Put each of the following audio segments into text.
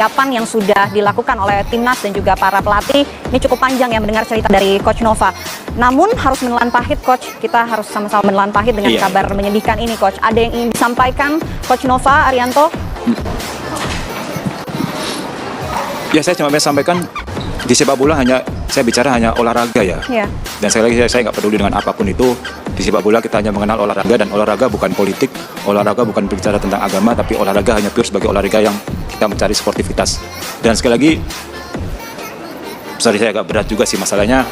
Persiapan yang sudah dilakukan oleh timnas dan juga para pelatih ini cukup panjang ya mendengar cerita dari Coach Nova. Namun harus menelan pahit, Coach. Kita harus sama-sama menelan pahit dengan kabar menyedihkan ini, Coach. Ada yang ingin disampaikan, Coach Nova Arianto? Ya, saya cuma bisa sampaikan di sepak bola saya bicara hanya olahraga ya. Dan sekali lagi saya nggak peduli dengan apapun itu. Di sepak bola kita hanya mengenal olahraga, dan olahraga bukan politik, olahraga bukan berbicara tentang agama, tapi olahraga hanya pure sebagai olahraga yang kita mencari sportivitas. Dan sekali lagi, sorry saya agak berat juga sih masalahnya.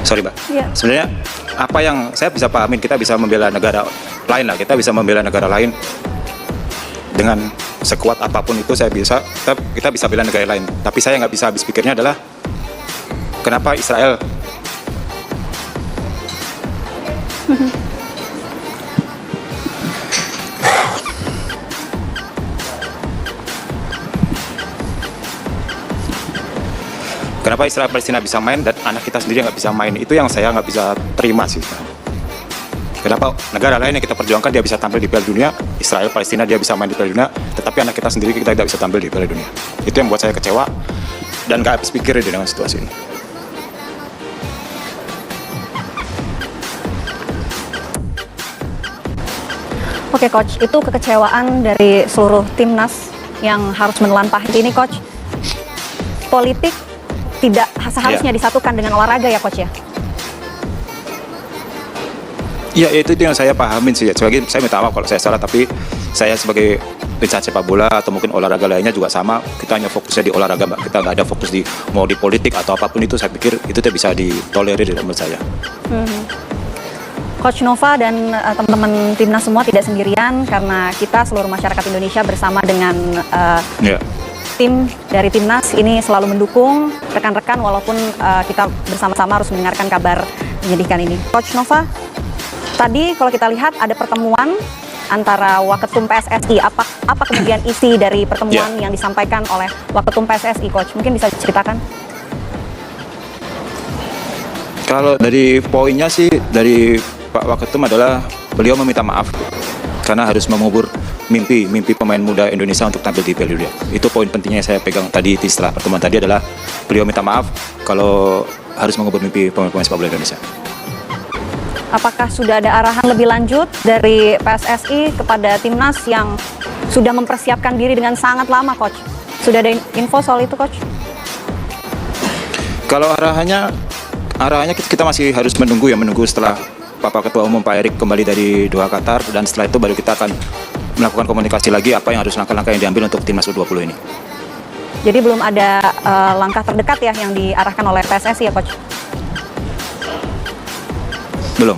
Sorry Mbak, sebenarnya apa yang saya bisa pahamin, kita bisa membela negara lain lah, kita bisa membela negara lain dengan sekuat apapun itu kita bisa bela negara lain. Tapi saya nggak bisa habis pikirnya adalah kenapa Israel kenapa Israel Palestina bisa main dan anak kita sendiri nggak bisa main. Itu yang saya nggak bisa terima sih. Kenapa negara lain yang kita perjuangkan dia bisa tampil di Piala Dunia, Israel Palestina dia bisa main di Piala Dunia, tetapi anak kita sendiri kita tidak bisa tampil di Piala Dunia. Itu yang membuat saya kecewa dan nggak habis pikir dengan situasi ini. Oke, Coach, itu kekecewaan dari seluruh timnas yang harus menelan pahit ini, Coach. Politik tidak seharusnya disatukan dengan olahraga ya, Coach ya? Ya, itu yang saya pahamin sih. Sebagai saya minta maaf kalau saya salah, tapi saya sebagai pecinta sepak bola atau mungkin olahraga lainnya juga sama. Kita hanya fokusnya di olahraga, Mbak. Kita nggak ada fokus mau di politik atau apapun itu. Saya pikir itu tidak bisa ditolerir menurut saya. Coach Nova dan teman-teman timnas semua tidak sendirian, karena kita seluruh masyarakat Indonesia bersama dengan tim dari timnas ini selalu mendukung rekan-rekan walaupun kita bersama-sama harus mendengarkan kabar menyedihkan ini. Coach Nova, tadi kalau kita lihat ada pertemuan antara Waketum PSSI. Apa kemudian isi dari pertemuan yang disampaikan oleh Waketum PSSI, Coach? Mungkin bisa diceritakan? Kalau dari poinnya sih dari Pak Waketum adalah beliau meminta maaf karena harus mengubur mimpi pemain muda Indonesia untuk tampil di Piala Dunia. Itu poin pentingnya yang saya pegang tadi setelah pertemuan tadi adalah beliau minta maaf kalau harus mengubur mimpi pemain sepak bola Indonesia. Apakah sudah ada arahan lebih lanjut dari PSSI kepada timnas yang sudah mempersiapkan diri dengan sangat lama, Coach? Sudah ada info soal itu, Coach? Kalau arahannya kita masih harus menunggu setelah Bapak Ketua Umum Pak Erik kembali dari Doha, Qatar, dan setelah itu baru kita akan melakukan komunikasi lagi apa yang harus langkah-langkah yang diambil untuk timnas U20 ini. Jadi belum ada langkah terdekat ya yang diarahkan oleh PSSI ya, Coach? Belum.